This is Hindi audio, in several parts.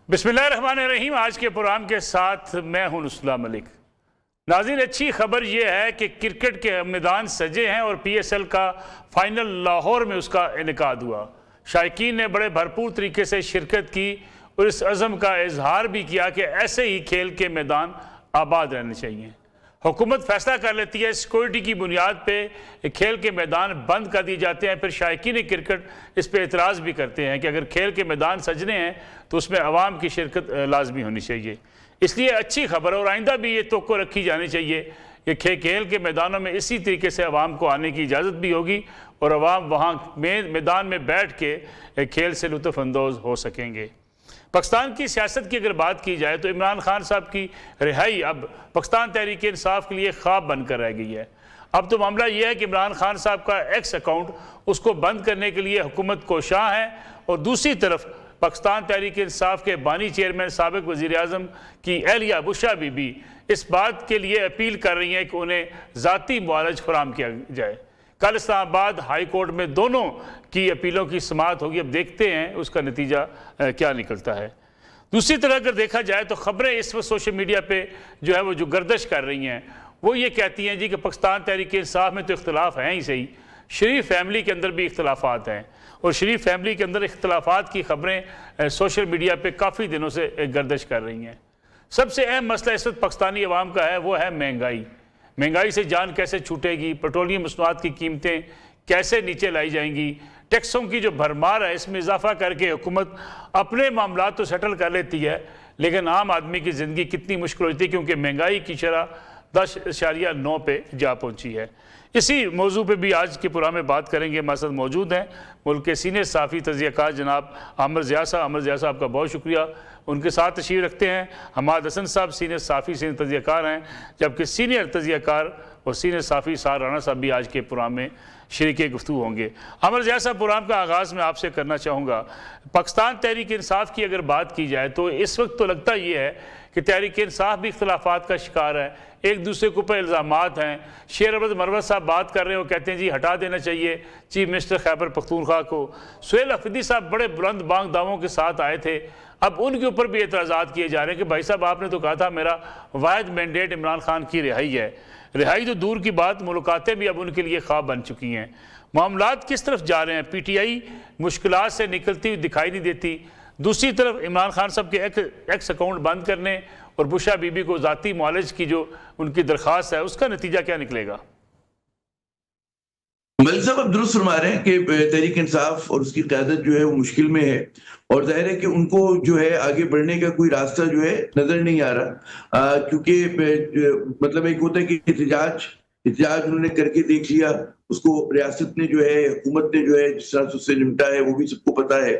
बिस्मिल्लाहिर्रहमानिर्रहीम। आज के प्रोग्राम के साथ मैं हूं नुस्ला मलिक। नाज़रीन, अच्छी खबर यह है कि क्रिकेट के मैदान सजे हैं और PSL का फाइनल लाहौर में उसका इनेकाद हुआ। शायकीन ने बड़े भरपूर तरीके से शिरकत की और इस अज़म का इजहार भी किया कि ऐसे ही खेल के मैदान आबाद रहने चाहिए। हुकूमत फैसला कर लेती है, सिक्योरिटी की बुनियाद पे खेल के मैदान बंद कर दिए जाते हैं, फिर शायकीन क्रिकेट इस पर एतराज़ भी करते हैं कि अगर खेल के मैदान सजने हैं तो उसमें अवाम की शिरकत लाजमी होनी चाहिए। इसलिए अच्छी खबर और आइंदा भी ये तवक्को रखी जानी चाहिए कि खेल के मैदानों में इसी तरीके से अवाम को आने की इजाज़त भी होगी और अवाम वहाँ मैदान में बैठ के खेल से लुत्फ़ अंदोज़ हो सकेंगे। पाकिस्तान की सियासत की अगर बात की जाए तो इमरान खान साहब की रिहाई अब पाकिस्तान तहरीक इंसाफ के लिए ख्वाब बनकर रह गई है। अब तो मामला यह है कि इमरान खान साहब का एक्स अकाउंट उसको बंद करने के लिए हुकूमत कोशां है और दूसरी तरफ पाकिस्तान तहरीक इंसाफ के बानी चेयरमैन साबिक वज़ीर आज़म की एहलिया बुशरा बीबी इस बात के लिए अपील कर रही हैं कि उन्हें ज़ाती मुआवजा फराहम किया जाए। कल इस्लामाबाद हाई कोर्ट में दोनों की अपीलों की समाअत होगी। अब देखते हैं उसका नतीजा क्या निकलता है। दूसरी तरह अगर देखा जाए तो ख़बरें इस वक्त सोशल मीडिया पे जो है वो जो गर्दिश कर रही हैं वो ये कहती हैं जी कि पाकिस्तान तहरीक इंसाफ में तो इख्तलाफ हैं ही सही, शरीफ फैमिली के अंदर भी इख्तलाफात हैं और शरीफ फैमिली के अंदर इख्तलाफात की ख़बरें सोशल मीडिया पर काफ़ी दिनों से गर्दिश कर रही हैं। सबसे अहम मसला इस वक्त पाकिस्तानी अवाम का है वो है महंगाई। महंगाई से जान कैसे छूटेगी, पेट्रोलियम मसनूआत की कीमतें कैसे नीचे लाई जाएंगी, टैक्सों की जो भरमार है इसमें इजाफा करके हुकूमत अपने मामला तो सेटल कर लेती है लेकिन आम आदमी की ज़िंदगी कितनी मुश्किल होती है क्योंकि महंगाई की शरह 10.9 पे जा पहुंची है। इसी मौजू पे भी आज के प्रोग्राम में बात करेंगे। हमारे साथ मौजूद हैं मुल्क के सीनियर साफ़ी तज़कियाकार जनाब अहमद ज़िया साहब। अहमद ज़िया साहब का बहुत शुक्रिया। उनके साथ तशरीफ़ रखते हैं हमाद हसन साहब, सीनियर साफ़ी सीनियर तज़कियाकार हैं, जबकि सीनियर तज़कियाकार और सीनियर साफ़ी सार राना साहब भी आज के प्रोग्राम में शरीक गुफ्तगू होंगे। अहमद ज़िया साहब, प्रोग्राम का आगाज़ मैं आपसे करना चाहूँगा। पाकिस्तान तहरीक इंसाफ की अगर बात की जाए तो इस वक्त तो लगता ये है कि तहरीक इंसाफ भी इख्तलाफात का शिकार है, एक दूसरे के ऊपर इल्ज़ामात हैं। शेर अहमद मरवत साहब बात कर रहे हैं, वो कहते हैं जी हटा देना चाहिए चीफ मिनिस्टर खैबर पख्तूनख्वा को। सुहेल अफरीदी साहब बड़े बुलंद बांग दावों के साथ आए थे, अब उनके ऊपर भी एतराज़ात किए जा रहे हैं कि भाई साहब आपने तो कहा था मेरा वाहिद मैंडेट इमरान खान की रिहाई है। रिहाई तो दूर की बात, मुलाकातें भी अब उनके लिए ख्वाब बन चुकी हैं। मामलात किस तरफ जा रहे हैं? PTI मुश्किलात से निकलती हुई दिखाई नहीं देती, दूसरी तरफ इमरान खान साहब के एक्स अकाउंट बंद करने और बुशरा बीबी को ज़ाती मुआवजा की जो उनकी दरख्वास्त है उसका नतीजा क्या निकलेगा? मलिक साहब, आप दुरुस्त फरमा रहे हैं कि तहरीक इंसाफ और उसकी क़यादत जो है वो मुश्किल में है और जाहिर है कि उनको जो है आगे बढ़ने का कोई रास्ता जो है नजर नहीं आ रहा, क्योंकि मतलब एक होता है कि एहतजाज उन्होंने करके देख लिया, उसको रियासत ने जो है हुकूमत ने जो है जिस तरह से उससे निपटा है वो भी सबको पता है।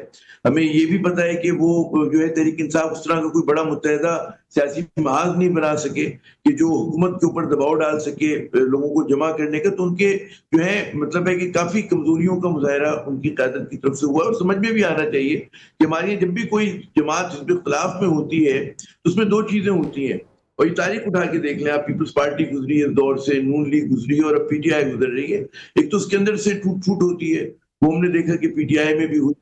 हमें ये भी पता है कि वो जो है तहरीक इंसाफ उस तरह का कोई बड़ा मुत्तहदा सियासी महाज नहीं बना सके कि जो हुकूमत के ऊपर दबाव डाल सके लोगों को जमा करने का। तो उनके जो है मतलब है कि काफी कमजोरियों का मुजाहरा उनकी क़यादत की तरफ से हुआ और समझ में भी आना चाहिए कि हमारी जब भी कोई जमात हिज़्ब इख्तिलाफ में होती है तो उसमें दो चीजें होती हैं और ये तारीख उठा के देख लें आप। पीपल्स पार्टी गुजरी है इस दौर से, नून लीग गुजरी है और अब PTI गुजर रही है। एक तो उसके अंदर से टूट फूट होती है, वो हमने देखा कि PTI में भी हुई।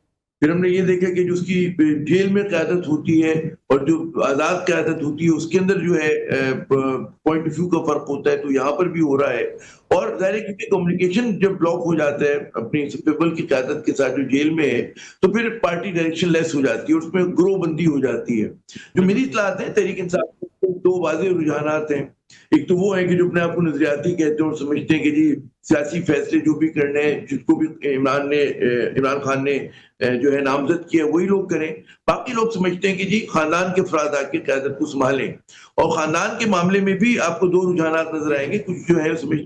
फिर हमने ये देखा कि जो उसकी जेल में क़यादत होती है और जो आज़ाद क़यादत होती है उसके अंदर जो है पॉइंट ऑफ व्यू का फर्क होता है, तो यहाँ पर भी हो रहा है। और ज़ाहिर है क्योंकि कम्युनिकेशन जब ब्लॉक हो जाता है अपनी पीपल की क़यादत के साथ जो जेल में है तो फिर पार्टी डायरेक्शन लेस हो जाती है और उसमें ग्रोहबंदी हो जाती है। जो मेरी इत्तलात है तहरीक इंसाफ दो वाज़ेह रुझानात हैं। एक तो वो है कि जो अपने आप को नजरियाती कहते हैं और समझते हैं कि जी सियासी फैसले जो भी करने हैं जिसको भी इमरान खान ने जो है नामजद किया वही लोग करें। बाकी लोग समझते हैं कि जी खानदान के अफराद आके क़यादत को संभालें और खानदान के मामले में भी आपको दो रुझानात नजर आएंगे। कुछ जो है समझ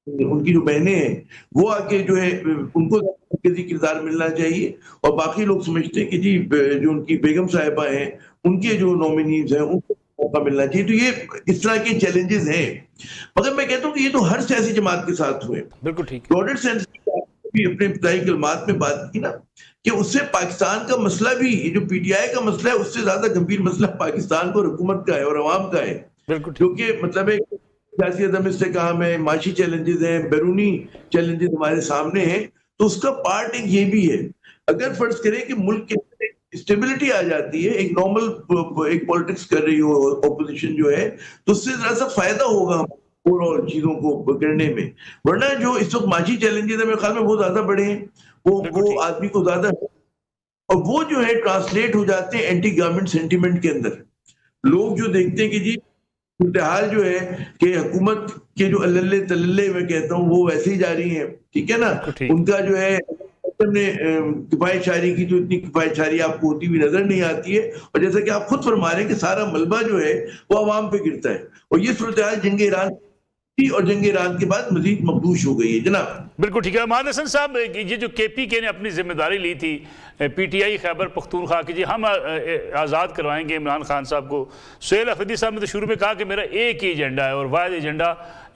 उनकी जो बहनें हैं वो आके जो है उनको किरदार मिलना चाहिए और बाकी लोग समझते हैं कि जी जो उनकी बेगम साहिबा हैं उनके जो नॉमिनीज हैं उनको मौका मिलना चाहिए। तो ये इस तरह के चैलेंजेस हैं, मगर मैं कहता हूँ कि ये तो हर सियासी जमात के साथ हुए। बिल्कुल ठीक। ब्रॉडर सेंस भी अपने इब्तिदाई कलमात में बात की ना कि उससे पाकिस्तान का मसला भी, ये जो PTI का मसला है उससे ज्यादा गंभीर मसला पाकिस्तान को हुकूमत का है और अवाम का है, क्योंकि मतलब एक सियासी अदम इस्तेकाम है, माशी चैलेंजेस हैं, बैरूनी चैलेंजेस हमारे सामने हैं। तो उसका पार्ट एक ये भी है। अगर फर्ज करें कि मुल्क के स्टेबिलिटी आ जाती है, एक नॉर्मल एक पॉलिटिक्स कर रही हो ऑपोजिशन जो है, तो उससे जरा सा फायदा होगा ओवरऑल चीजों को करने में। वरना जो इस वक्त माशी चैलेंजेस है मेरे ख्याल में बहुत ज्यादा बड़े हैं, बिल्कुल वो ठीक। आदमी को ज्यादा, और वो जो है ट्रांसलेट हो जाते हैं एंटी गवर्नमेंट सेंटीमेंट के अंदर। लोग जो देखते हैं कि जी हाल जो है कि हुकूमत के जो अल्ले तल्ले मैं कहता हूँ वो वैसे ही जारी है, ठीक है ना, बिल्कुल ठीक। उनका जो है ने किफायत शायरी की जो इतनी किफायत शायरी आपको होती हुई नजर नहीं आती है, और जैसा कि आप खुद फरमा रहे हैं कि सारा मलबा जो है वो अवाम पे गिरता है, और ये सूरत हाल जंग ईरान और जंग ईरान के बाद मजीद मखदूश हो गई है जनाब। बिल्कुल ठीक है। महाद हसन साहब, ये जो KPK ने अपनी जिम्मेदारी ली थी PTI खैबर पख्तूनख्वा की, जी हम आज़ाद करवाएंगे इमरान खान साहब को, सुहेल अफरीदी साहब ने तो शुरू में कहा कि मेरा एक ही एजेंडा है और वाहिद एजेंडा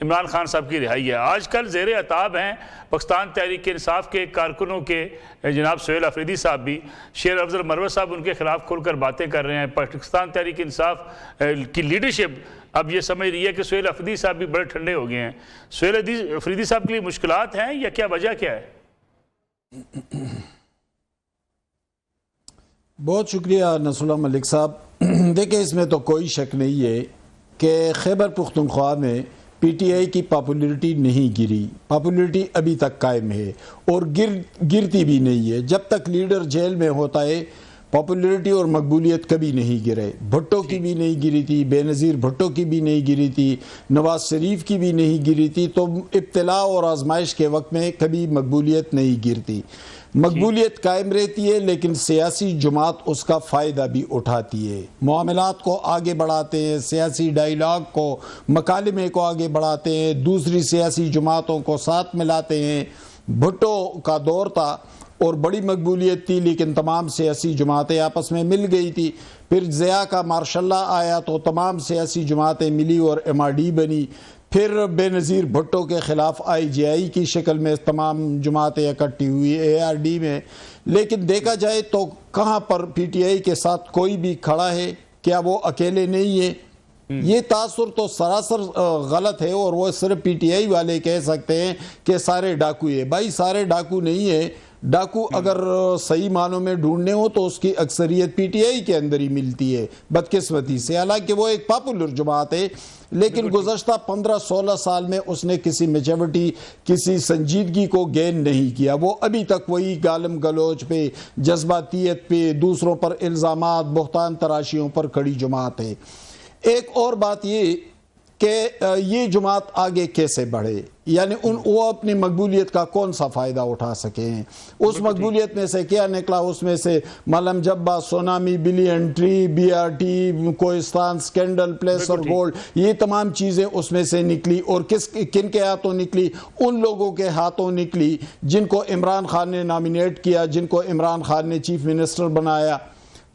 इमरान खान साहब की रिहाई है। आजकल ज़ेर अताब हैं पाकिस्तान तहरीक इंसाफ के कारकुनों के जनाब सुहेल अफरीदी साहब भी, शेर अफजल मरवत साहब उनके खिलाफ खुलकर बातें कर रहे हैं। पाकिस्तान तहरीक इंसाफ की लीडरशिप अब ये समझ रही है कि सुहेल अफरीदी साहब भी बड़े ठंडे हो गए हैं। सुहेल अफरीदी साहब के लिए मुश्किलात हैं या क्या वजह क्या है? बहुत शुक्रिया नसरुल्लाह मलिक साहब। देखिए, इसमें तो कोई शक नहीं है कि खैबर पख्तूनख्वा में PTI की पॉपुलरिटी नहीं गिरी, पॉपुलरिटी अभी तक कायम है और गिरती भी नहीं है। जब तक लीडर जेल में होता है पॉपुलरिटी और मकबूलियत कभी नहीं गिरे। भुट्टो की भी नहीं गिरी थी, बेनज़ीर भुट्टो की भी नहीं गिरी थी, नवाज शरीफ की भी नहीं गिरी थी। तो इब्तिला और आजमाइश के वक्त में कभी मकबूलियत नहीं गिरती। मकबूलियत कायम रहती है, लेकिन सियासी जमात उसका फ़ायदा भी उठाती है, मामलात को आगे बढ़ाते हैं, सियासी डायलॉग को, मकालमे को आगे बढ़ाते हैं, दूसरी सियासी जमातों को साथ मिलाते हैं। भुट्टो का दौर था और बड़ी मकबूलियत थी, लेकिन तमाम सियासी जमातें आपस में मिल गई थी। फिर ज़िया का मार्शल्लाह आया तो तमाम सियासी जमातें मिली और MRD बनी। फिर बेनज़ीर भुट्टो के ख़िलाफ़ IGI की शक्ल में तमाम जमातें इकट्ठी हुई ARD में। लेकिन देखा जाए तो कहाँ पर PTI के साथ कोई भी खड़ा है? क्या वो अकेले नहीं है? ये तासुर तो सरासर गलत है और वो सिर्फ PTI वाले कह सकते हैं कि सारे डाकू है। भाई, सारे डाकू नहीं है। डाकू अगर सही मानों में ढूंढने हो तो उसकी अक्सरियत PTI के अंदर ही मिलती है, बदकिस्मती से। हालांकि वो एक पॉपुलर जमात है, लेकिन गुज़श्ता 15-16 साल में उसने किसी मेच्योरिटी, किसी संजीदगी को गेन नहीं किया। वो अभी तक वही गालम गलोच पे, जज्बातियत पे, दूसरों पर इल्ज़ामात, बुहतान तराशियों पर खड़ी जमात है। एक और बात ये कि ये जमात आगे कैसे बढ़े, यानी वो अपनी मकबूलियत का कौन सा फ़ायदा उठा सकें। उस मकबूलियत में से क्या निकला? उसमें से Malam Jabba, tsunami, billion tree, BRT, Kohistan, scandal, प्लेस और गोल्ड, ये तमाम चीज़ें उसमें से निकली। और किन के हाथों निकली? उन लोगों के हाथों निकली जिनको इमरान खान ने नॉमिनेट किया, जिनको इमरान खान ने चीफ मिनिस्टर बनाया।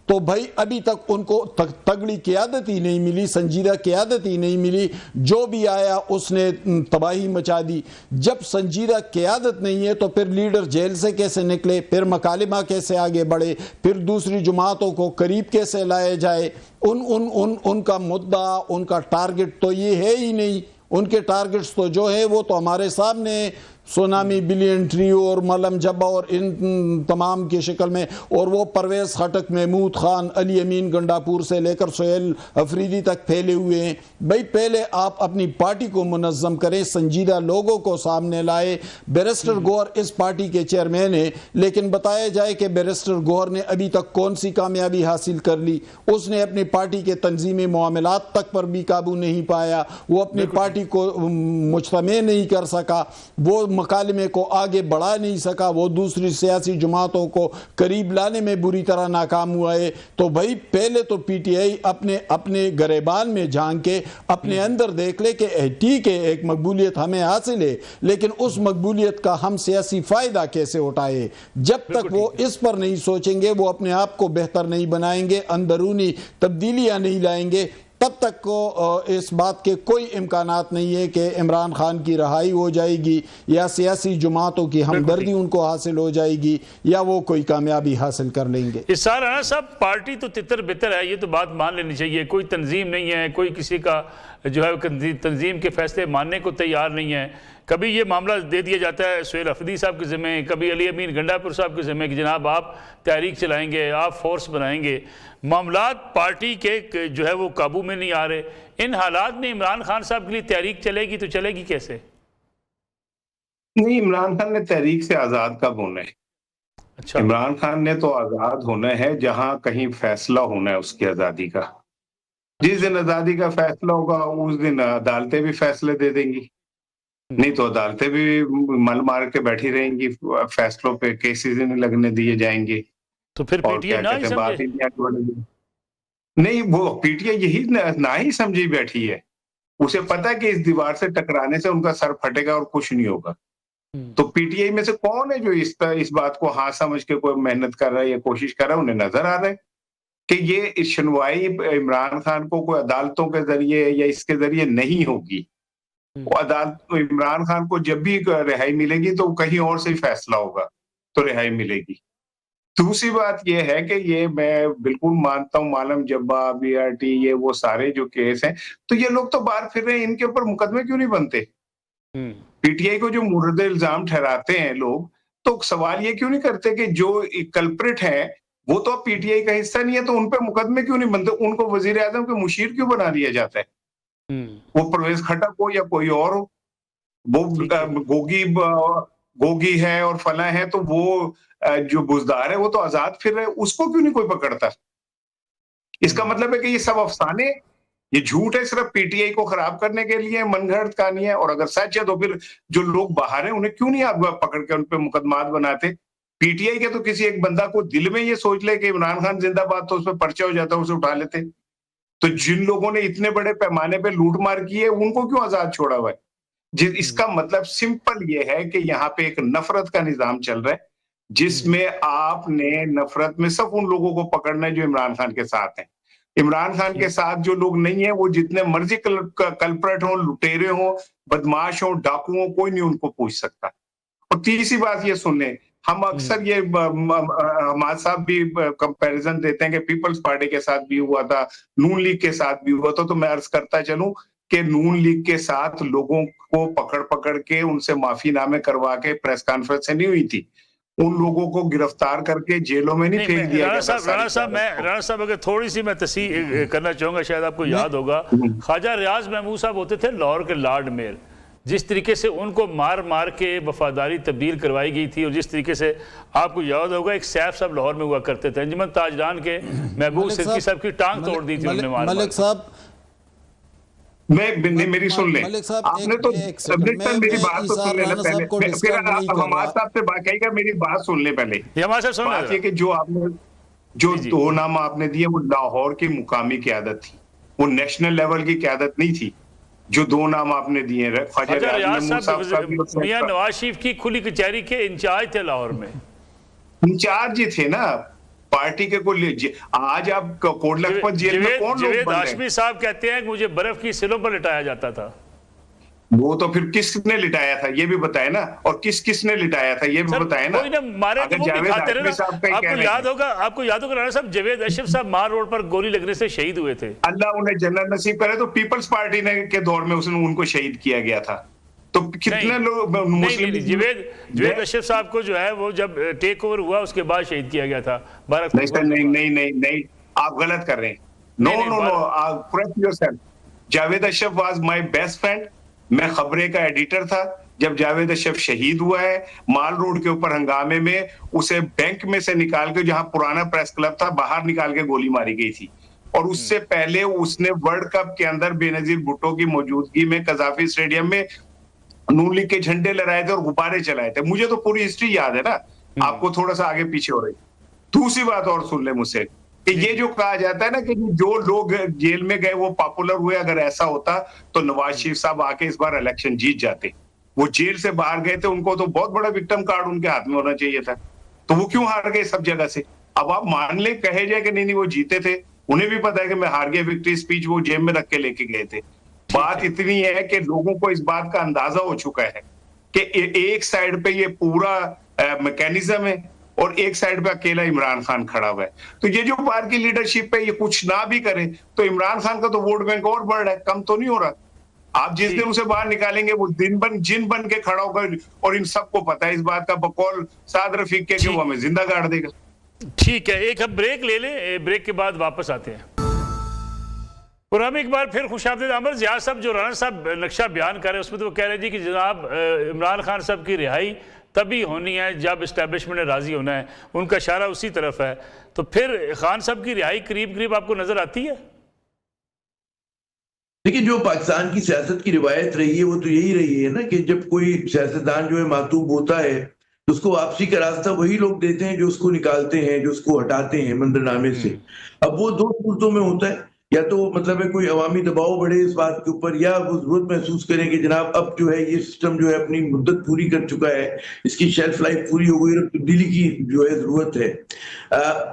तो भाई अभी तक उनको तगड़ी क़यादत ही नहीं मिली, संजीदा क़यादत ही नहीं मिली। जो भी आया उसने तबाही मचा दी। जब संजीदा क़यादत नहीं है तो फिर लीडर जेल से कैसे निकले, फिर मकालिमा कैसे आगे बढ़े, फिर दूसरी जमातों को करीब कैसे लाया जाए? उनका मुद्दा, उनका टारगेट तो ये है ही नहीं। उनके टारगेट्स तो जो है वो तो हमारे सामने, सोनामी, बिलियन ट्री और मलम जब्बा और इन तमाम की शक्ल में। और वो परवेज़ खटक, महमूद खान, अली अमीन गंडापुर से लेकर सुहेल अफरीदी तक फैले हुए हैं। भाई, पहले आप अपनी पार्टी को मुनज़्ज़म करें, संजीदा लोगों को सामने लाए। बैरिस्टर गौहर इस पार्टी के चेयरमैन हैं, लेकिन बताया जाए कि बैरिस्टर गौहर ने अभी तक कौन सी कामयाबी हासिल कर ली? उसने अपनी पार्टी के तंजीमी मामलात तक पर भी काबू नहीं पाया। वो अपनी पार्टी को मुज्तमे नहीं कर सका, वो मकालमे को आगे बढ़ा नहीं सका, वो दूसरी सियासी जमातों को करीब लाने में बुरी तरह नाकाम हुआ है। तो भाई, पहले तो PTI अपने गरेबान में झांक के अपने अंदर देख ले कि ठीक है, एक मकबूलियत हमें हासिल है, लेकिन उस मकबूलियत का हम सियासी फ़ायदा कैसे उठाए। जब तक वो इस पर नहीं सोचेंगे, वो अपने आप को बेहतर नहीं बनाएंगे, अंदरूनी तब्दीलियाँ नहीं लाएंगे, तब तक को इस बात के कोई इम्कानात नहीं है कि इमरान खान की रहाई हो जाएगी या सियासी जमातों की हमदर्दी उनको हासिल हो जाएगी या वो कोई कामयाबी हासिल कर लेंगे। इस साल राणा साहब, पार्टी तो तितर बितर है, ये तो बात मान लेनी चाहिए। कोई तंजीम नहीं है, कोई किसी का जो है तंजीम के फैसले मानने को तैयार नहीं है। कभी ये मामला दे दिया जाता है सुहेल अफरीदी साहब के ज़िम्मे, कभी अली अमीन गंडापुर साहब के ज़िम्मे कि जनाब आप तहरीक चलाएंगे, आप फोर्स बनाएंगे। मामलात पार्टी के जो है वो काबू में नहीं आ रहे। इन हालात में इमरान खान साहब के लिए तहरीक चलेगी तो चलेगी कैसे? नहीं, इमरान खान ने तहरीक से आजाद कब होना है? अच्छा, इमरान खान ने तो आजाद होना है जहां कहीं फैसला होना है उसकी आजादी का। जिस दिन आजादी का फैसला होगा उस दिन अदालतें भी फैसले दे देंगी, नहीं तो अदालतें भी मल मार के बैठी रहेंगी, फैसलों पे केसेस नहीं लगने दिए जाएंगे। तो फिर और पीटीआई क्या ना ही कहते हैं, बात समझे? इंडिया की बढ़ेगी। नहीं, वो पीटीआई यही ना ही समझी बैठी है। उसे पता है कि इस दीवार से टकराने से उनका सर फटेगा और कुछ नहीं होगा। तो पीटीआई में से कौन है जो इस बात को हाँ समझ के कोई मेहनत कर रहा है या कोशिश कर रहा है? उन्हें नजर आ रहा है कि ये सुनवाई इमरान खान को कोई अदालतों के जरिए या इसके जरिए नहीं होगी। वो अदालत इमरान खान को जब भी रिहाई मिलेगी तो कहीं और से ही फैसला होगा तो रिहाई मिलेगी। दूसरी बात ये है कि ये मैं बिल्कुल मानता हूँ, मालम जब्बा, बीआरटी, ये वो सारे जो केस हैं, तो ये लोग तो बाहर फिर रहे हैं, इनके ऊपर मुकदमे क्यों नहीं बनते? पीटीआई को जो मुर्दे इल्जाम ठहराते हैं लोग, तो सवाल ये क्यों नहीं करते कि जो कल्प्रिट है वो तो अब पीटीआई का हिस्सा नहीं है, तो उन पे मुकदमे क्यों नहीं बनते? उनको वजीर आजम के मुशीर क्यों बना दिया जाता है? वो परवेज खट्टक हो या कोई और हो, वो गोगी है और फला है, तो वो जो बुजदार है वो तो आजाद फिर रहे, उसको क्यों नहीं कोई पकड़ता? इसका मतलब है कि ये सब अफसाने, ये झूठ है, सिर्फ पीटीआई को खराब करने के लिए मनगढ़ंत कहानी है। और अगर सच है तो फिर जो लोग बाहर हैं उन्हें क्यों नहीं आप पकड़ के उन पे मुकदमात बनाते? पीटीआई के तो किसी एक बंदा को दिल में ये सोच ले कि इमरान खान जिंदाबाद, तो उस पर पर्चा हो जाता, उसे उठा लेते। तो जिन लोगों ने इतने बड़े पैमाने पे लूटमार की है उनको क्यों आजाद छोड़ा हुआ है? इसका मतलब सिंपल ये है कि यहाँ पे एक नफरत का निजाम चल रहा है, जिसमें आपने नफरत में सब उन लोगों को पकड़ना है जो इमरान खान के साथ हैं। इमरान खान के साथ जो लोग नहीं है वो जितने मर्जी कल्प्रेट हो, लुटेरे हो, बदमाश हो, डाकू हो, कोई नहीं उनको पूछ सकता। और तीसरी बात ये सुन लें, हम अक्सर ये हमारे साहब भी कंपैरिजन देते हैं कि पीपल्स पार्टी के साथ भी हुआ था, नून लीग के साथ भी हुआ था, तो मैं अर्ज करता चलूं कि नून लीग के साथ लोगों को पकड़ पकड़ के उनसे माफीनामे करवा के प्रेस कॉन्फ्रेंस नहीं हुई थी, उन लोगों को गिरफ्तार करके जेलों में नहीं फेंक दिया गया। राणा साहब अगर थोड़ी सी मैं तस्वीर करना चाहूंगा, शायद आपको याद होगा, ख्वाजा रियाज महमूद साहब होते थे लाहौर के लॉर्ड मेयर, जिस तरीके से उनको मार मार के वफादारी तब्दील करवाई गई थी, और जिस तरीके से आपको याद होगा एक सैफ साहब लाहौर में हुआ करते थे, अंजुमन ताजदान के महबूब सिद्दीकी साहब की टांग तोड़ दी थी उन्होंने मार मार। मलिक साहब, मेरी सुन ले, आपने तो मेरी बात तो सुन लेना पहले, फिर हमारे साहब से बात कहेगा, मेरी बात सुन ले पहले। बात ये कि जो आपने जो दो नाम आपने दिए वो लाहौर की मुकामी क़यादत थी, वो नेशनल लेवल की क़यादत नहीं थी। जो दो नाम आपने दिए, ख्वाजा रियाज साहब मियां नवाज शरीफ की खुली कचहरी के इंचार्ज थे लाहौर में, इंचार्ज ही थे ना पार्टी के। को आज आप कोट लखपत जेल में कौन लोग बंद हैं? हाशमी साहब कहते हैं कि मुझे बर्फ की सिलों पर लिटाया जाता था। वो तो फिर किसने लिटाया था ये भी बताए ना, और किसने लिटाया था ये भी बताए ना। कोई ना मारे तो वो भी खाते रहे ना। आपको याद होगा राणा साहब, जावेद अशरफ साहब मार रोड पर गोली लगने से शहीद हुए थे। अल्लाह उन्हें जन्नत नसीब करे। तो पीपल्स पार्टी ने के दौर में उसने उनको शहीद किया गया था। तो कितने लोग मुस्लिम, जावेद अशरफ साहब को जो है वो जब टेक ओवर हुआ उसके बाद शहीद किया गया था। नहीं, आप गलत कर रहे हैं। No, Javed Ashraf was my best friend. मैं खबरे का एडिटर था जब जावेद अशरफ शहीद हुआ है। माल रोड के ऊपर हंगामे में उसे बैंक में से निकाल के, जहां पुराना प्रेस क्लब था, बाहर निकाल के गोली मारी गई थी। और उससे पहले उसने वर्ल्ड कप के अंदर बेनजीर भुट्टो की मौजूदगी में कजाफी स्टेडियम में नून लीग के झंडे लहराए थे और गुब्बारे चलाए थे। मुझे तो पूरी हिस्ट्री याद है ना, आपको थोड़ा सा आगे पीछे हो रही। दूसरी बात और सुन ले मुझसे कि ये जो कहा जाता है ना कि जो लोग जेल में गए वो पॉपुलर हुए, अगर ऐसा होता तो नवाज शरीफ साहब आके इस बार इलेक्शन जीत जाते। वो जेल से बाहर गए थे, उनको तो बहुत बड़ा विक्टिम कार्ड उनके हाथ में होना चाहिए था, तो वो क्यों हार गए सब जगह से? अब आप मान ले, कहे जाए कि नहीं वो जीते थे, उन्हें भी पता है कि मैं हार गया, विक्ट्री स्पीच वो जेब में रख के लेके गए थे। बात इतनी है कि लोगों को इस बात का अंदाजा हो चुका है कि एक साइड पे ये पूरा मैकेनिज्म है और एक साइड पे अकेला इमरान खान खड़ा हुआ है। तो ये जो पार्टी लीडरशिप पे ये कुछ ना भी करे तो इमरान खान का तो वोट बैंक और बढ़ रहा है, कम तो नहीं हो रहा। आप जिस दिन उसे बाहर निकालेंगे वो जिन बन के खड़ा होगा, और इन सबको पता है इस बात का, बकौल साद रफीक के, कि वो हमें जिंदा गाड़ देगा। ठीक है, एक हम ब्रेक ले लें, ब्रेक के बाद वापस आते हैं और हम एक बार फिर खुशामदीद। अमर ज़िया साहब जो राना साहब नक्शा बयान कर रहे हैं उसमें तो वो कह रहे जी कि जनाब इमरान खान साहब की रिहाई तभी होनी है जब इस्टेब्लिशमेंट ने राज़ी होना है, उनका इशारा उसी तरफ है। तो फिर खान साहब की रिहाई करीब करीब आपको नजर आती है? देखिए, जो पाकिस्तान की सियासत की रिवायत रही है वो तो यही रही है ना कि जब कोई सियासतदान जो है मातूब होता है तो उसको वापसी का रास्ता वही लोग देते हैं जो उसको निकालते हैं, जो उसको हटाते हैं मंजरनामे से। अब वो दो सूरतों में होता है, या तो मतलब है कोई अवामी दबाव बढ़े इस बात के ऊपर, या वो जरूरत महसूस करें कि जनाब अब जो है ये सिस्टम जो है अपनी मुद्दत पूरी कर चुका है, इसकी शेल्फ लाइफ पूरी हो गई और तब्दीली की जो है जरूरत है।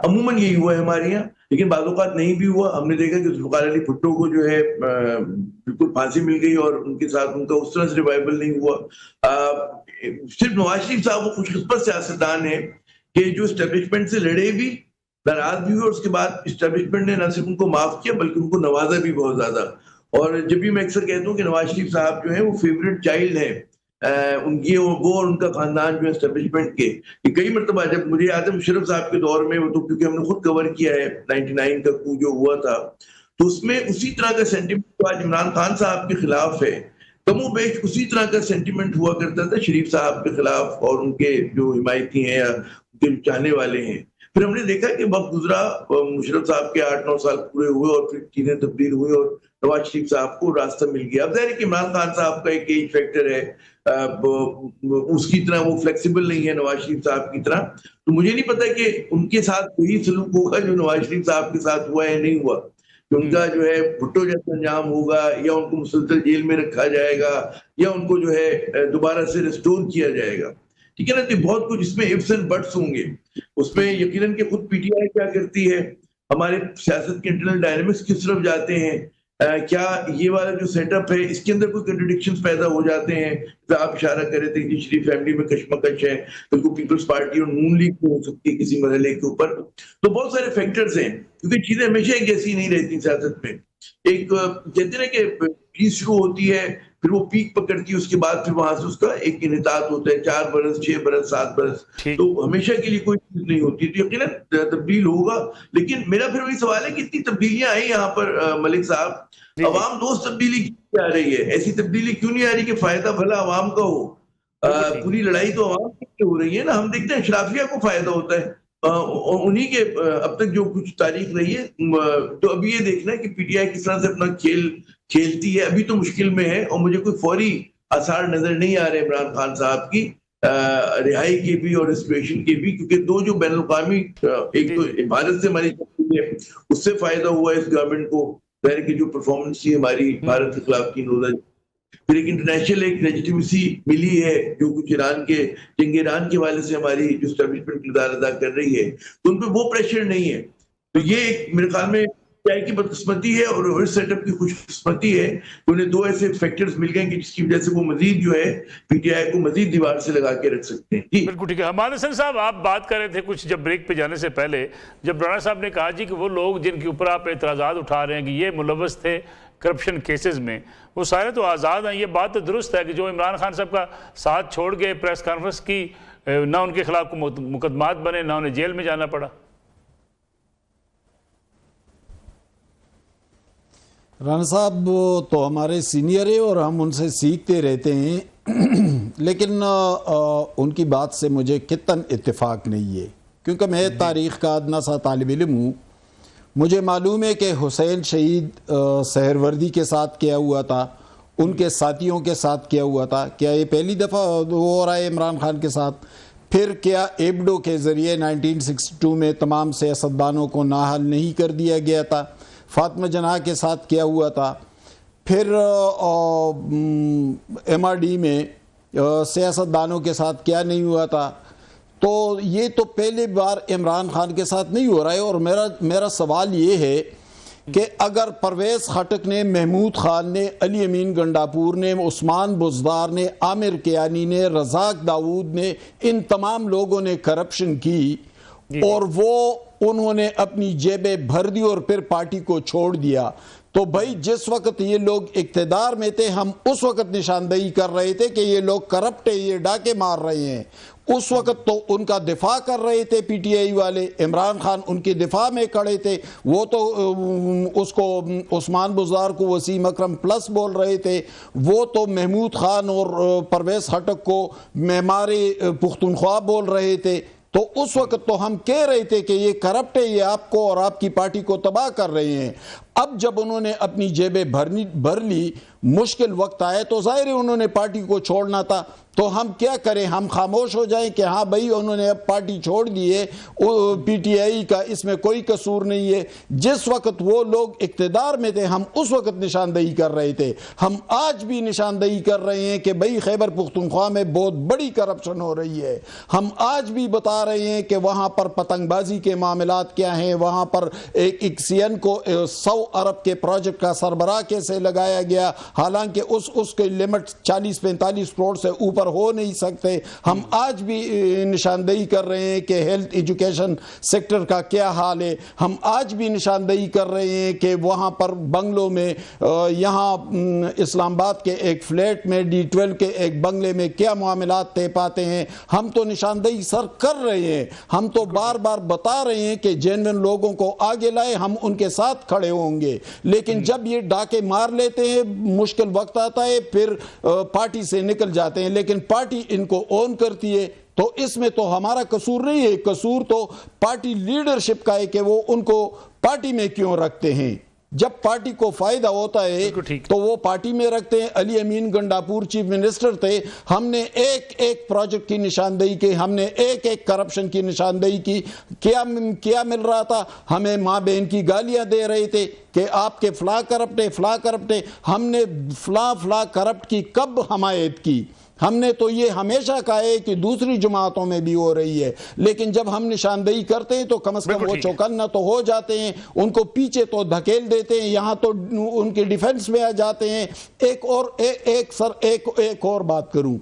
अमूमन यही हुआ है हमारे यहाँ, लेकिन बाज़ औक़ात नहीं भी हुआ। हमने देखा कि ज़ुल्फ़िकार अली भुट्टो को जो है बिल्कुल फांसी मिल गई और उनके साथ उनका उस तरह से रिवाइवल नहीं हुआ। सिर्फ नवाज शरीफ साहब वो खुशकिस्मत सियासतदान है कि जो एस्टेब्लिशमेंट से लड़े भी, नाराज भी हुए, और उसके बाद एस्टेब्लिशमेंट ने न सिर्फ उनको माफ किया बल्कि उनको नवाजा भी बहुत ज्यादा। और जब भी मैं अक्सर कहता हूँ कि नवाज शरीफ साहब जो है वो फेवरेट चाइल्ड है उनकी, वो और उनका खानदान जो है एस्टेब्लिशमेंट के। कई मरतबा जब मुझे याद है मुशर्रफ साहब के दौर में, वो तो क्योंकि हमने खुद कवर किया है 99 का कू जो हुआ था, तो उसमें उसी तरह का सेंटिमेंट आज इमरान खान साहब के खिलाफ है। कमो बेश उसी तरह का सेंटिमेंट हुआ करता था शरीफ साहब के खिलाफ और उनके जो हिमायती हैं या उनके चाहने वाले हैं। फिर हमने देखा कि वक्त गुजरा, मुशर्रफ साहब के 8-9 साल पूरे हुए और फिर चीजें तब्दील हुई और नवाज शरीफ साहब को रास्ता मिल गया। अब जाहिर है कि इमरान खान साहब का एक एज फैक्टर है, उसकी तरह वो फ्लेक्सिबल नहीं है नवाज शरीफ साहब की तरह। तो मुझे नहीं पता कि उनके साथ वही सलूक होगा जो नवाज शरीफ साहब के साथ हुआ है नहीं हुआ, कि उनका जो है भुट्टो जैसा अंजाम होगा, या उनको मुसलसल जेल में रखा जाएगा, या उनको जो है दोबारा से रिस्टोर किया जाएगा। ठीक है ना, तो बहुत कुछ इसमें इफ्स एंड बट्स होंगे। उसमें यकीनन कि खुद पीटीआई क्या करती है, हमारे सियासत के इंटरनल डायनामिक्स किस तरफ जाते हैं, क्या ये वाला जो सेटअप है इसके अंदर कोई कंट्रडिक्शंस पैदा हो जाते हैं। तो आप इशारा कर रहे थे कि शरीफ फैमिली में कशमकश है, तो पीपल्स पार्टी और नून लीग हो सकती है किसी मरहले के ऊपर। तो बहुत सारे फैक्टर्स हैं, क्योंकि चीजें हमेशा एक जैसी नहीं रहती सियासत में। एक कहते हैं कि चीज शुरू होती है, फिर वो पीक पकड़ती है, उसके बाद फिर वहां से उसका एक इन्हितात होता है, 4 बरस 6 बरस 7 बरस, तो हमेशा के लिए कोई चीज नहीं होती। तो यकीनन तब्दील होगा, लेकिन मेरा फिर वही सवाल है कि इतनी तब्दीलियां आई यहाँ पर मलिक साहब, अवाम दोस्त तब्दीली क्यों आ रही है? ऐसी तब्दीली क्यों नहीं आ रही कि फायदा भला अवाम का हो? पूरी लड़ाई तो अवाम की हो रही है ना। हम देखते हैं अशराफिया को फायदा होता है, उन्हीं के अब तक जो कुछ तारीख रही है। तो अभी ये देखना है कि पीटीआई किस तरह से अपना खेल खेलती है। अभी तो मुश्किल में है और मुझे कोई फौरी आसार नजर नहीं आ रहे इमरान खान साहब की रिहाई के भी और सिचुएशन के भी, क्योंकि दो जो बैन अवी, एक तो भारत से हमारी उससे फायदा हुआ है इस गवर्नमेंट को, पहले की जो परफॉर्मेंस थी हमारी भारत के खिलाफ 3 रोजा, फिर एक इंटरनेशनल एक लेजिटिमेसी मिली है जो कुछ जंग ईरान के हवाले से हमारी जो एस्टेब्लिशमेंट किरदार अदा कर रही है, तो उन पर वो प्रेशर नहीं है। तो ये एक मेरे ख्याल में पीटीआई की बदकिस्मती है और इस सेटअप की खुशकिस्मती है कि उन्हें 2 ऐसे फैक्टर्स मिल गए कि जिसकी वजह से वो मजीद जो है पीटीआई को मजीद दीवार से लगा के रख सकते हैं। बिल्कुल ठीक है। हमाद हसन साहब, आप बात कर रहे थे कुछ जब ब्रेक पे जाने से पहले, जब राणा साहब ने कहा जी कि वो लोग जिनके ऊपर आप एतराज़ात उठा रहे हैं कि ये मुलव्वस थे करप्शन केसेस में, वो सारे तो आज़ाद हैं। ये बात तो दुरुस्त है कि जो इमरान खान साहब का साथ छोड़ के प्रेस कॉन्फ्रेंस की, ना उनके खिलाफ मुकदमात बने, ना उन्हें जेल में जाना पड़ा। राना साहब तो हमारे सीनियर है और हम उनसे सीखते रहते हैं, लेकिन उनकी बात से मुझे कितन इत्तेफाक नहीं है, क्योंकि मैं तारीख़ का अदना सा तालिब इल्म हूँ। मुझे मालूम है कि हुसैन शहीद सहरवर्दी के साथ क्या हुआ था, उनके साथियों के साथ क्या हुआ था। क्या ये पहली दफ़ा हो रहा है इमरान खान के साथ? फिर क्या एबडो के ज़रिए 1962 में तमाम सियासतदानों को नाअहल नहीं कर दिया गया था? फातिमा जनाह के साथ क्या हुआ था? फिर MRD में सियासतदानों के साथ क्या नहीं हुआ था? तो ये तो पहली बार इमरान खान के साथ नहीं हो रहा है। और मेरा सवाल ये है कि अगर परवेज़ खटक ने, महमूद खान ने, अली अमीन गंडापुर ने, उस्मान बुज़दार ने, आमिर कियानी ने, रज़ाक दाऊद ने, इन तमाम लोगों ने करप्शन की और वो उन्होंने अपनी जेबें भर दी और फिर पार्टी को छोड़ दिया। तो भाई जिस वक्त ये लोग इख्तिदार में थे, हम उस वक्त निशानदेही कर रहे थे कि ये लोग करप्ट है, ये डाके मार रहे हैं। उस वक्त तो उनका दिफा कर रहे थे पीटीआई वाले, इमरान खान उनके दिफा में खड़े थे। वो तो उसको उस्मान बुज़दार को वसीम अकरम प्लस बोल रहे थे, वो तो महमूद खान और परवेज़ खटक को मेमारे पुख्तनख्वा बोल रहे थे। तो उस वक्त तो हम कह रहे थे कि ये करप्ट है, ये आपको और आपकी पार्टी को तबाह कर रहे हैं। अब जब उन्होंने अपनी जेबें भर ली, मुश्किल वक्त आए तो जाहिर है उन्होंने पार्टी को छोड़ना था। तो हम क्या करें, हम खामोश हो जाएं कि हाँ भाई उन्होंने अब पार्टी छोड़ दी है, पीटीआई का इसमें कोई कसूर नहीं है। जिस वक्त वो लोग इख्तिदार में थे, हम उस वक्त निशानदेही कर रहे थे। हम आज भी निशानदेही कर रहे हैं कि भाई खैबर पुख्तनख्वा में बहुत बड़ी करप्शन हो रही है। हम आज भी बता रहे हैं कि वहाँ पर पतंगबाजी के मामलात क्या हैं, वहाँ पर एक इक्सियन को 100 अरब के प्रोजेक्ट का सरबराह कैसे लगाया गया, हालांकि उसके लिमिट 40-45 करोड़ से ऊपर हो नहीं सकते। हम आज भी निशानदेही कर रहे हैं कि हेल्थ एजुकेशन सेक्टर का क्या हाल है। हम आज भी निशानदेही कर रहे हैं कि वहाँ पर बंगलों में, यहाँ इस्लामाबाद के एक फ्लैट में, D12 के एक बंगले में क्या मामलात तय पाते हैं। हम तो निशानदेही सर कर रहे हैं, हम तो बार बार बता रहे हैं कि जेन्युइन लोगों को आगे लाए, हम उनके साथ खड़े होंगे। लेकिन जब ये डाके मार लेते हैं, मुश्किल वक्त आता है, फिर पार्टी से निकल जाते हैं। लेकिन पार्टी इनको ओन करती है, तो इसमें तो हमारा कसूर नहीं है। कसूर तो पार्टी लीडरशिप का है कि वो उनको पार्टी में क्यों रखते हैं। जब पार्टी को फायदा होता है तो वो पार्टी में रखते हैं। अली अमीन गंडापुर चीफ मिनिस्टर थे, हमने एक एक प्रोजेक्ट की निशानदेही की, हमने एक एक करप्शन की निशानदेही की। क्या मिल रहा था, हमें माँ बहन की गालियां दे रहे थे कि आपके फला करप्ट है, फला करप्ट है। हमने फला करप्ट की कब हमायत की? हमने तो ये हमेशा कहा है कि दूसरी जमातों में भी हो रही है। लेकिन जब हम निशानदेही करते हैं तो कम से कम वो चौकन्ना तो हो जाते हैं, उनको पीछे तो धकेल देते हैं, यहाँ तो उनके डिफेंस में आ जाते हैं। एक और बात करूं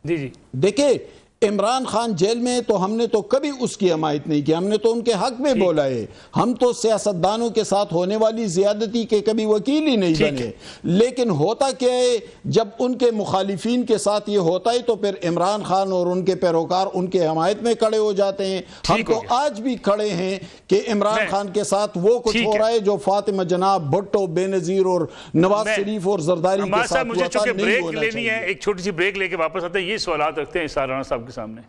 जी, देखिए इमरान खान जेल में तो हमने तो कभी उसकी हमायत नहीं की, हमने तो उनके हक में बोला है। हम तो सियासतदानों के साथ होने वाली ज्यादती के कभी वकील ही नहीं बने। लेकिन होता क्या है, जब उनके मुखालिफिन के साथ ये होता है तो फिर इमरान खान और उनके पैरोकार उनके हमायत में खड़े हो जाते हैं। हम तो आज भी खड़े हैं कि इमरान खान के साथ वो कुछ हो रहा है जो फातिमा जनाब, भुट्टो, बेनजीर और नवाज शरीफ और जरदारी के साथ मुझे चूंकि ब्रेक लेनी है, एक छोटी सी ब्रेक लेके वापस आते हैं। ये सवाल रखते हैं इसार राणा साहब सामने।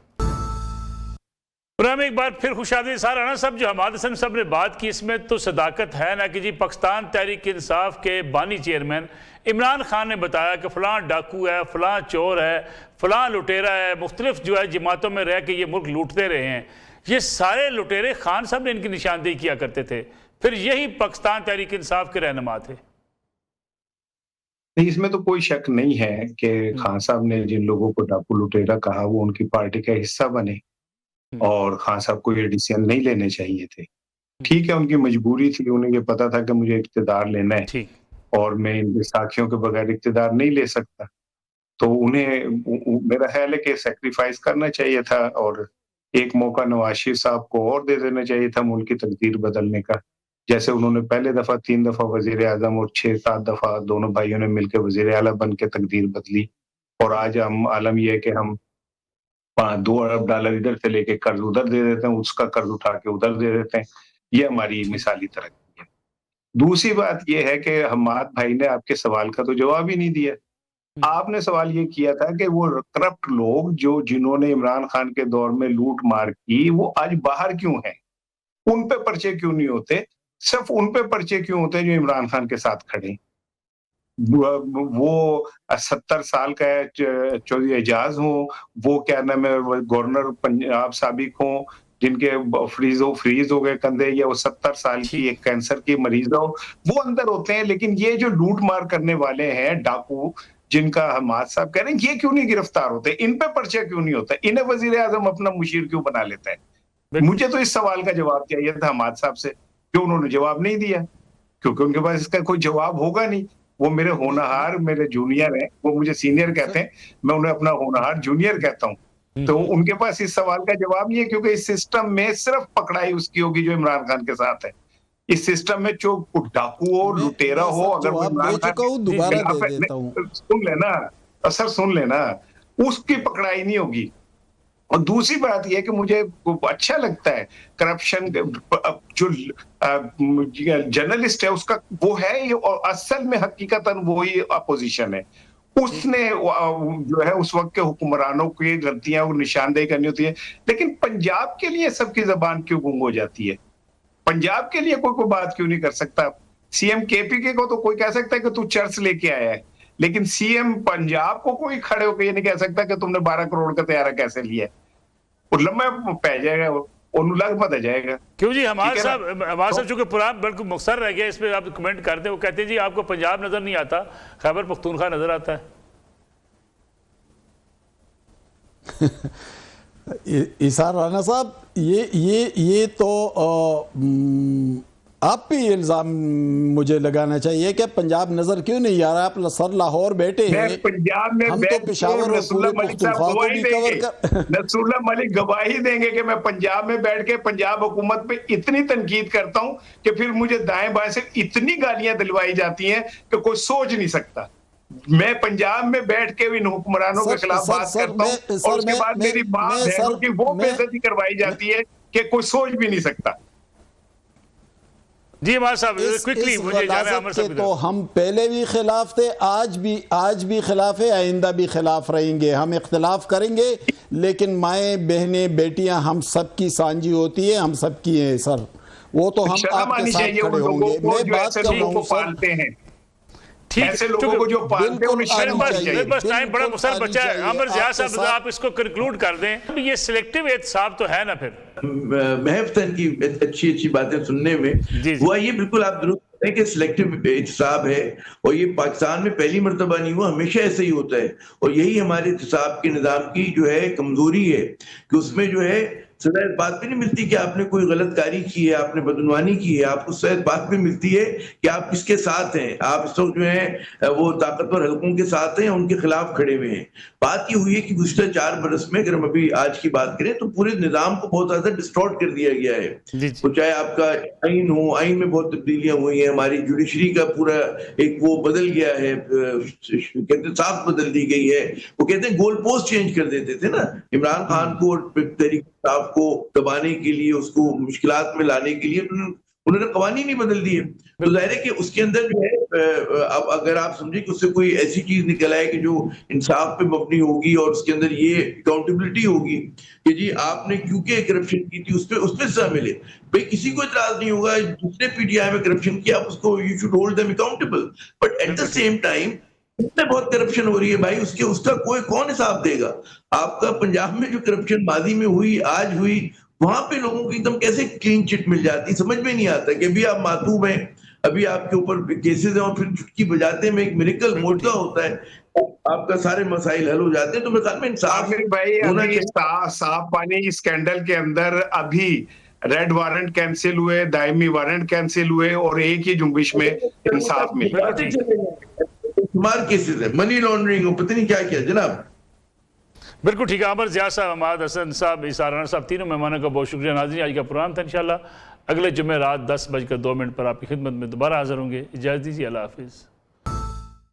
और हम एक बार फिर खुशामदीद इसार राणा साहब, जो हमाद हसन साहब ने बात की इसमें तो सदाकत है ना कि जी पाकिस्तान तहरीक इंसाफ के बानी चेयरमैन इमरान खान ने बताया कि फलां डाकू है, फलां चोर है, फलां लुटेरा है, मुख्तलिफ जो है जमातों में रह के ये मुल्क लूटते रहे हैं। ये सारे लुटेरे खान साहब ने इनकी निशानदेही किया करते थे, फिर यही पाकिस्तान तहरीक इंसाफ के रहनुमा थे। नहीं, इसमें तो कोई शक नहीं है कि खान साहब ने जिन लोगों को डाकू लुटेरा कहा वो उनकी पार्टी का हिस्सा बने, और खान साहब को ये डिसीजन नहीं लेने चाहिए थे। ठीक है, उनकी मजबूरी थी, उन्हें ये पता था कि मुझे इख्तिदार लेना है और मैं इन साखियों के बगैर इख्तिदार नहीं ले सकता। तो उन्हें मेरा ख्याल है कि सेक्रीफाइस करना चाहिए था और एक मौका नवाज शरीफ साहब को और दे देना चाहिए था मुल्क की तकदीर बदलने का। जैसे उन्होंने पहले दफा 3 दफा वजीर आजम और 6-7 दफा दोनों भाइयों ने मिलकर वजीर आला बन के तकदीर बदली, और आज हम आलम यह है कि हम $2 अरब इधर से लेके कर्ज उधर दे देते हैं, उसका कर्ज उठा के उधर दे देते हैं। ये हमारी मिसाली तरक्की है। दूसरी बात यह है कि हमाद भाई ने आपके सवाल का तो जवाब ही नहीं दिया। आपने सवाल ये किया था कि वो करप्ट लोग जिन्होंने इमरान खान के दौर में लूट मार की, वो आज बाहर क्यों हैं? उन पे पर्चे क्यों नहीं होते? सिर्फ उन पे पर्चे क्यों होते हैं जो इमरान खान के साथ खड़े? वो 70 साल का चौधरी एजाज हो, वो क्या नाम है गवर्नर पंजाब साबिक हो, जिनके फ्रीज हो गए कंधे, या वो 70 साल की एक कैंसर की मरीज हो, वो अंदर होते हैं। लेकिन ये जो लूट मार करने वाले हैं डाकू, जिनका हमाद साहब कह रहे हैं, ये क्यों नहीं गिरफ्तार होते? इन पे पर्चा क्यों नहीं होता? इन्हें वजीर आजम अपना मुशीर क्यों बना लेता है? मुझे तो इस सवाल का जवाब चाहिए था हमाद साहब से, जो उन्होंने जवाब नहीं दिया, क्योंकि उनके पास इसका कोई जवाब होगा नहीं। वो मेरे होनहार, मेरे जूनियर हैं, वो मुझे सीनियर कहते हैं, मैं उन्हें अपना होनहार जूनियर कहता हूँ। तो उनके पास इस सवाल का जवाब नहीं है, क्योंकि इस सिस्टम में सिर्फ पकड़ाई उसकी होगी जो इमरान खान के साथ है। इस सिस्टम में जो डाकू हो, लुटेरा हो, अगर वो इमरान खान दोबारा दे देता हूं, सुन लेना सर, सुन लेना, उसकी पकड़ाई नहीं होगी। और दूसरी बात यह कि मुझे अच्छा लगता है करप्शन जो जर्नलिस्ट है उसका वो है, और असल में हकीकतन वही अपोजिशन है। उसने जो है उस वक्त के हुक्मरानों की गलतियां और निशानदेही करनी होती है। लेकिन पंजाब के लिए सबकी जबान क्यों गुम हो जाती है? पंजाब के लिए कोई बात क्यों नहीं कर सकता? सीएम केपीके को तो कोई कह सकता है कि तू चर्च लेके आया है, लेकिन सीएम पंजाब को कोई खड़े होकर ये नहीं कह सकता कि तुमने 12 करोड़ का तैयारा कैसे लिया। लंबा पै जाएगा, लग पता जाएगा। क्यों जी? हमारे साहब चूंकि पुराना बिल्कुल मुख्तर रह गया, इस पे आप कमेंट करते हैं। वो कहते हैं जी आपको पंजाब नजर नहीं आता, खैबर पख्तूनख्वा नजर आता है। इसार राना साहब, ये तो आप भी इल्जाम मुझे लगाना चाहिए कि पंजाब नजर क्यों नहीं आ रहा। आप सर लाहौर बैठे हैं, पंजाब में हम तो पेशावर और पूरे पख्तूनख्वा को भी कवर कर। नसरुल्लाह मलिक गवाही देंगे कि मैं पंजाब में बैठ के पंजाब हुकूमत पे इतनी तनकीद करता हूं कि फिर मुझे दाएं बाएं से इतनी गालियां दिलवाई जाती हैं कि कोई सोच नहीं सकता। मैं पंजाब में बैठ के इन हुक्मरानों के खिलाफ बात करता हूं, और उसके बाद मेरी मां बहनों की वो बेइज्जती करवाई जाती है कि कोई सोच भी नहीं सकता। जी हमारे साहब क्विकली मुझे जाना है। तो हम पहले भी खिलाफ थे, आज भी खिलाफ है, आइंदा भी खिलाफ रहेंगे। हम इख्तिलाफ करेंगे, लेकिन माएँ बहनें बेटियां हम सबकी सांझी होती है, हम सबकी हैं सर। वो तो हम आपके साथ खड़े होंगे। मैं बात कर रहा हूँ सर, ऐसे लोगों को जो पालते हैं, बस टाइम बड़ा मुख्तर बचा है। अमर जिया साहब आप इसको कंक्लूड कर दें। ये सिलेक्टिव एहतसाब तो है ना फिर महफतन की अच्छी बातें सुनने में हुआ, ये बिल्कुल आप दुरुस्त है कि सिलेक्टिव एहतसाब है, और ये पाकिस्तान में पहली मर्तबा नहीं हुआ, हमेशा ऐसे ही होता है। और यही हमारे एहतसाब के निज़ाम की जो है कमजोरी है कि उसमें जो है सदा इस बात भी नहीं मिलती कि आपने कोई गलत कारी की है, आपने बदनवानी की है। आपको सदा बात भी मिलती है कि आप किसके साथ हैं। आप इस वक्त जो है वो ताकतवर हलकों के साथ हैं, उनके खिलाफ खड़े हुए हैं। बात ये हुई है कि गुज़श्ता 4 बरस में, अगर हम अभी आज की बात करें, तो पूरे निजाम को बहुत ज्यादा डिस्टॉर्ट कर दिया गया है। तो चाहे आपका आइन हो, आइन में बहुत तब्दीलियां हुई हैं, हमारी जुडिशरी का पूरा एक वो बदल गया है, कहते साख बदल दी गई है। वो कहते हैं गोल पोस्ट चेंज कर देते थे ना, इमरान खान को तहरीक इंसाफ को दबाने के लिए, उसको मुश्किलात में लाने के लिए उन्होंने कवानीन ही बदल दिए। तो जाहिर है कि उसके अंदर जो है, अब अगर आप समझे कि उससे कोई ऐसी चीज निकल आए कि जो इंसाफ पे मबनी होगी, और उसके अंदर ये अकाउंटेबिलिटी होगी कि जी आपने क्योंकि करप्शन की थी, उस पे सजा मिले, भाई किसी को इतराज नहीं होगा। जिसने पीटीआई में करप्शन किया उसको you should hold them accountable. But at the same time इसमें बहुत करप्शन हो रही है भाई, उसका कौन हिसाब देगा? आपका पंजाब में जो करप्शन माजी में हुई, आज हुई, वहां पे लोगों को एकदम कैसे क्लीन चिट मिल जाती, समझ में नहीं आता कि अभी आप मातूब हैं, अभी आपके ऊपर केसेस हैं, और फिर चुटकी बजाते में एक मिरेकल मोर्चा होता है, आपका सारे मसाइल हल हो जाते हैं। तो मेरे ख्याल में इंसाफ भाई अभी साफ पानी स्कैंडल के अंदर अभी रेड वारंट कैंसिल हुए, दायमी वारंट कैंसिल हुए, और एक ही जुम्बिश में इंसाफ मिला। शुमार केसेस है, मनी लॉन्ड्रिंग, पता नहीं क्या क्या जनाब। बिल्कुल ठीक है। अमर जिया साहब, हमाद हसन साहब, इसार राना साहब, तीनों मेहमानों का बहुत शुक्रिया। नाज़रीन, आज का प्रोग्राम था। इंशाल्लाह अगले जुमे रात 10:02 पर आपकी खिदमत में दोबारा हाजिर होंगे। इजाज़त दीजिए, अल्लाह हाफिज़।